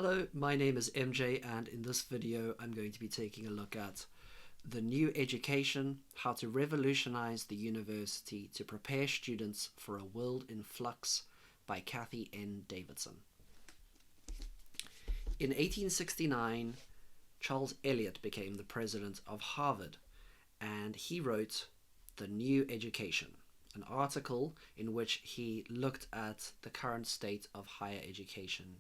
Hello, my name is MJ, and in this video I'm going to be taking a look at The New Education, How to Revolutionize the University to Prepare Students for a World in Flux by Cathy N. Davidson. In 1869, Charles Eliot became the president of Harvard, and he wrote The New Education, an article in which he looked at the current state of higher education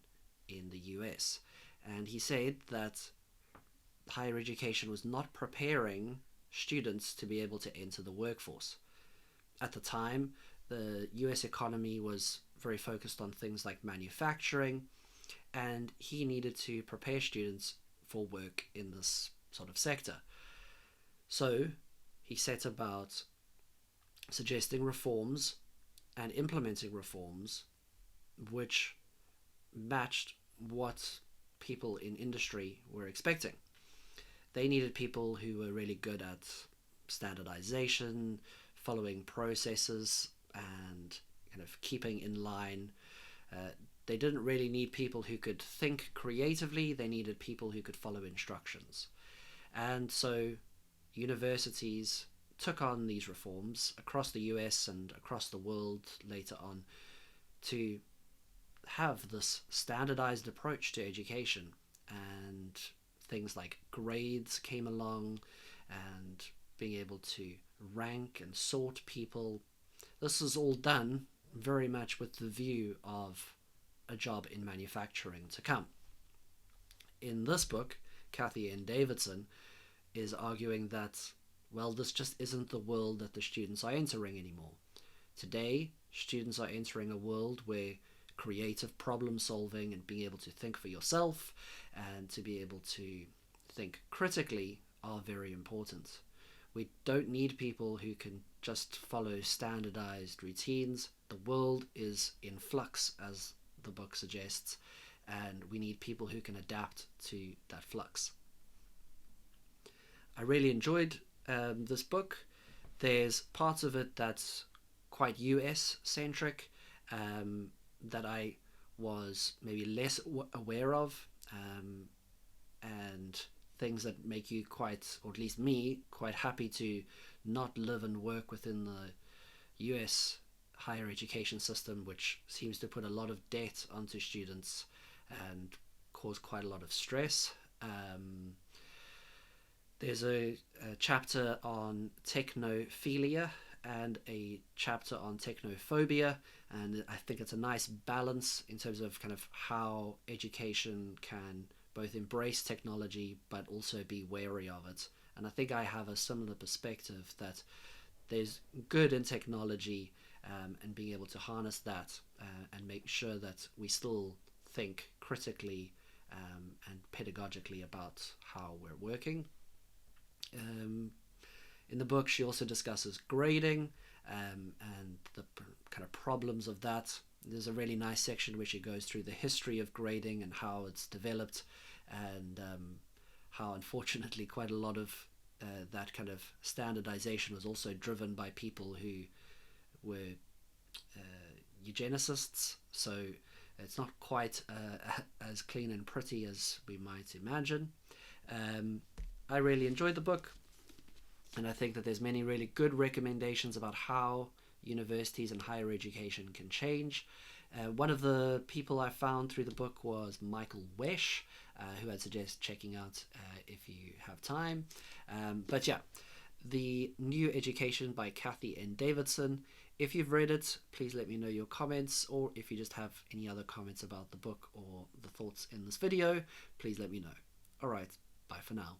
in the US, and he said that higher education was not preparing students to be able to enter the workforce. At the time, the US economy was very focused on things like manufacturing, and he needed to prepare students for work in this sort of sector. So he set about suggesting reforms and implementing reforms which matched what people in industry were expecting. They needed people who were really good at standardization, following processes, and kind of keeping in line. They didn't really need people who could think creatively. They needed people who could follow instructions. And so universities took on these reforms across the US and across the world later on to have this standardized approach to education, and things like grades came along and being able to rank and sort people. This is all done very much with the view of a job in manufacturing to come. In this book, Cathy N. Davidson is arguing that, well, this just isn't the world that the students are entering anymore. Today, students are entering a world where creative problem solving and being able to think for yourself and to be able to think critically are very important. We don't need people who can just follow standardized routines. The world is in flux, as the book suggests, and we need people who can adapt to that flux. I really enjoyed this book. There's parts of it that's quite US centric, that I was maybe less aware of, and things that make you quite, or at least me, quite happy to not live and work within the US higher education system, which seems to put a lot of debt onto students and cause quite a lot of stress. There's a chapter on technophilia and a chapter on technophobia, and I think it's a nice balance in terms of kind of how education can both embrace technology but also be wary of it. And I think I have a similar perspective, that there's good in technology, and being able to harness that and make sure that we still think critically and pedagogically about how we're working. In the book, she also discusses grading and the kind of problems of that. There's a really nice section where she goes through the history of grading and how it's developed, and how unfortunately quite a lot of that kind of standardization was also driven by people who were eugenicists. So it's not quite as clean and pretty as we might imagine. I really enjoyed the book, and I think that there's many really good recommendations about how universities and higher education can change. One of the people I found through the book was Michael Wesch, who I'd suggest checking out if you have time. But yeah, The New Education by Cathy N. Davidson. If you've read it, please let me know your comments, or if you just have any other comments about the book or the thoughts in this video, please let me know. Alright, bye for now.